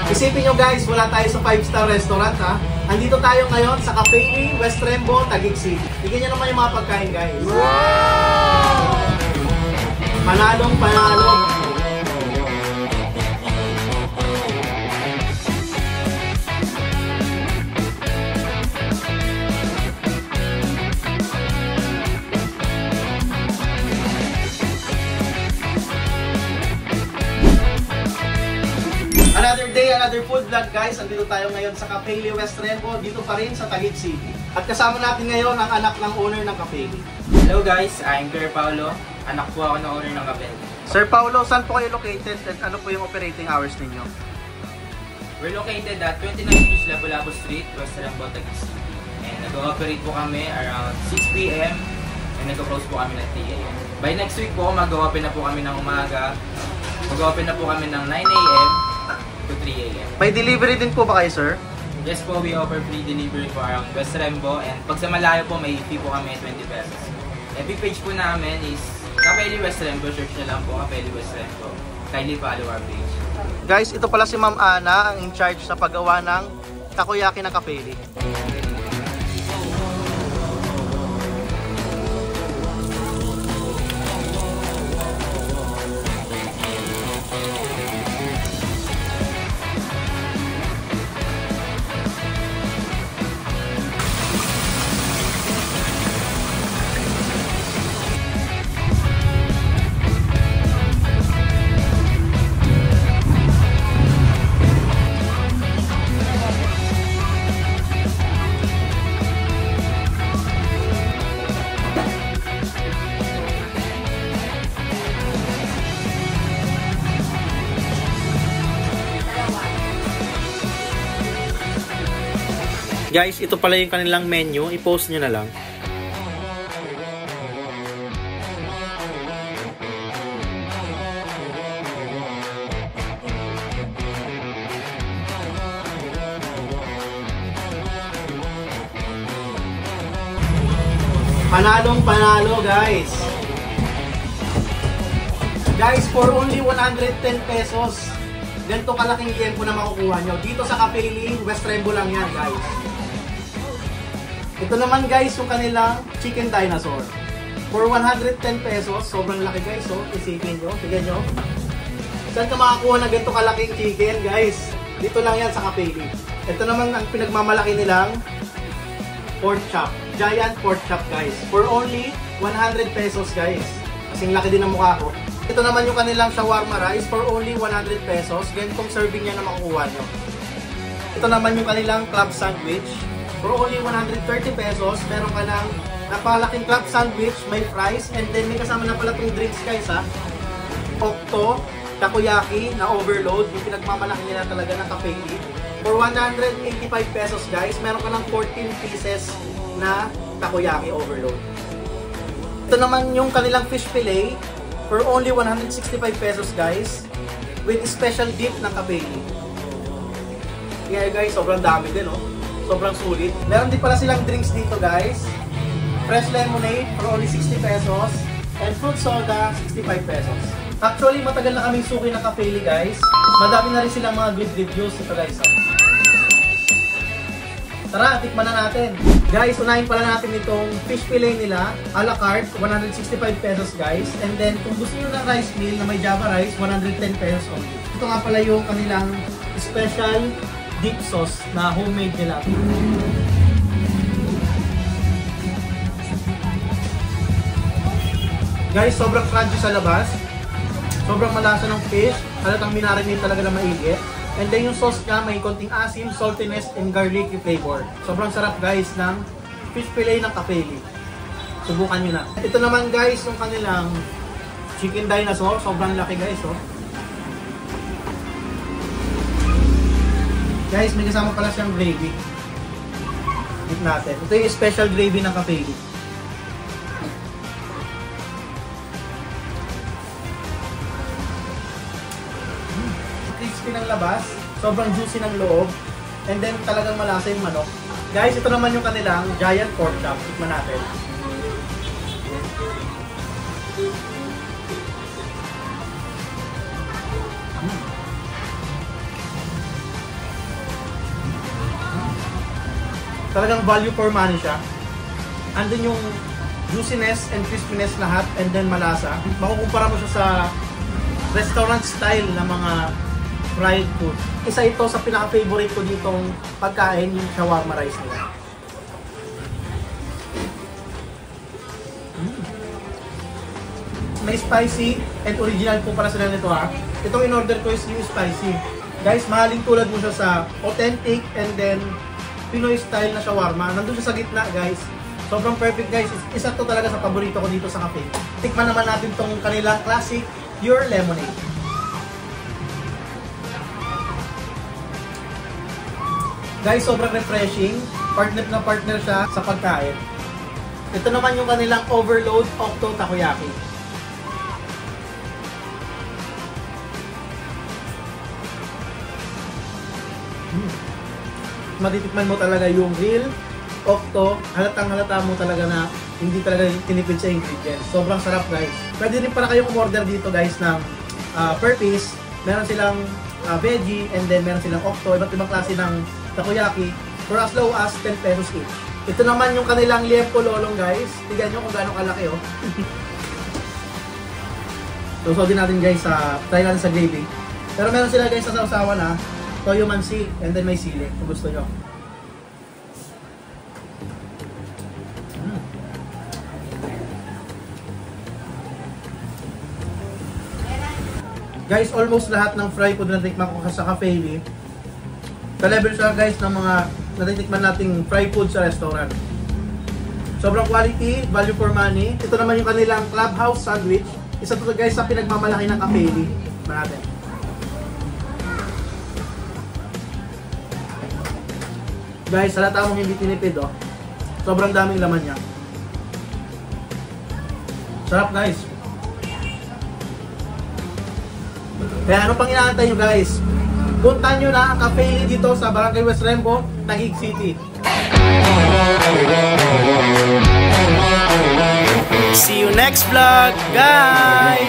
Isipin nyo guys, wala tayo sa 5-star restaurant ha. Andito tayo ngayon sa Cafe Lee, West Rembo, Taguig City. Tignan nyo naman yung mga pagkain guys. Wow! Panalong panalo. Another day, another food vlog guys. Andito tayo ngayon sa Cafe Lee, West Rembo, dito pa rin sa Taguig City. At kasama natin ngayon ang anak ng owner ng Cafe Lee. Hello guys, I'm Sir Paulo. Anak po ako ng owner ng Cafe Lee. Sir Paulo, saan po kayo located at ano po yung operating hours ninyo? We're located at 29 East Lapu-Lapu Street, West Rembo, Taguig City. And nag-ooperate po kami around 6 PM and nag-close po kami ng 3 AM. By next week po, mag-open na po kami ng umaga. Mag-open na po kami ng 9 AM to 3 AM. May delivery din po ba kayo, sir? Yes po, we offer free delivery po around West Rembo, and pag sa malayo po, may fee po kami 20 pesos. FB page po namin is Cafe Lee West Rembo. Search na lang po Cafe Lee West Rembo. Kindly follow our page. Guys, ito pala si Ma'am Ana, ang in charge sa paggawa ng takoyaki ng Cafe Lee. Guys, ito pala yung kanilang menu. I-post nyo na lang. Panalong panalo guys. Guys, for only 110 pesos. Ganito kalaking liempo na makukuha nyo. Dito sa Cafe Lee, West Rembo lang yan guys. Ito naman guys, yung kanilang chicken dinosaur. For 110 pesos, sobrang laki guys. So, isipin nyo, tignan nyo. Saan ka makakuha ng ganito kalaking chicken guys? Dito lang yan sa Cafe Lee. Ito naman ang pinagmamalaki nilang pork chop. Giant pork chop guys. For only 100 pesos guys. Kasing laki din ang mukha ko. Ito naman yung kanilang shawarma rice for only 100 pesos. Ganitong serving niya na makukuha nyo. Ito naman yung kanilang club sandwich. For only 130 pesos, meron ka ng napakalaking club sandwich, may fries, and then may kasama na pala itong drinks guys ha. Octo, takoyaki na overload, yung pinagmamalaki nila talaga ng Cafe Lee. For 185 pesos guys, meron ka ng 14 pieces na takoyaki overload. Ito naman yung kanilang fish fillet, for only 165 pesos guys, with special dip ng Cafe Lee. Yeah guys, sobrang dami din oh. Sobrang sulit. Meron din pala silang drinks dito guys. Fresh lemonade for only 60 pesos. And fruit soda, 65 pesos. Actually, matagal na kaming suki ng Cafe Lee guys. Madami na rin silang mga good reviews dito guys. Tara, tikman na natin. Guys, unahin pala natin itong fish fillet nila. A la carte, 165 pesos guys. And then, kung gusto nyo ng rice meal na may Java rice, 110 pesos only. Ito nga pala yung kanilang special dip sauce na homemade nila. Guys, sobrang crunchy sa labas. Sobrang malasa ng fish. Halatang minarinate talaga na maigi. And then yung sauce niya may konting asim, saltiness, and garlicky flavor. Sobrang sarap guys ng fish fillet ng Cafe Lee. Subukan nyo na. Ito naman guys yung kanilang chicken dinosaur. Sobrang laki guys oh. Guys, may kasama pala siyang gravy. Dip natin. Ito yung special gravy ng Cafe Lee. Crispy ng labas, sobrang juicy ng loob, and then talagang malasa yung manok. Guys, ito naman yung kanilang giant pork chop. Tikman natin. Talagang value for money siya. Andun yung juiciness and crispiness lahat, and then malasa. Makukumpara mo siya sa restaurant style na mga fried food. Isa ito sa pinaka-favorite ko ditong pagkain, yung shawarma rice nila. May spicy and original po para sila nito ha. Itong in-order ko is yung spicy. Guys, mahaling tulad mo siya sa authentic and then Pinoy style na shawarma. Nandun siya sa gitna guys. Sobrang perfect guys. Isa to talaga sa paborito ko dito sa cafe. Tikman naman natin tong kanilang classic pure lemonade. Guys, sobrang refreshing. Partner na partner siya sa pagkain. Ito naman yung kanilang overload Octo Takoyaki. Matitikman mo talaga yung real Octo. Halatang-halata mo talaga na hindi talaga tinipid sa ingredients. Sobrang sarap guys. Pwede rin pala kayong umorder dito guys ng per piece. Meron silang veggie and then meron silang Octo. Iba't ibang klase ng takoyaki for as low as 10 pesos each. Ito naman yung kanilang liempo lolong guys. Tignan nyo kung gaano kalaki oh. So din natin guys try natin sa gravy. Pero meron sila guys sa sausawan ha. Toyo mansi and then may sili kung gusto nyo. Guys, almost lahat ng fry food na natikman ko sa Cafe Lee, ka-level siya guys ng mga natitikman nating fry food sa restaurant. Sobrang quality, value for money. Ito naman yung kanilang Clubhouse Sandwich. Isa to guys sa pinagmamalaki ng Cafe Lee. Natin. Guys, halata mong hindi tinipid oh. Sobrang daming laman niya. Sarap guys. Kaya ano pang inaantay nyo guys? Punta nyo na ang Cafe dito sa Barangay West Rembo, Taguig City. See you next vlog guys!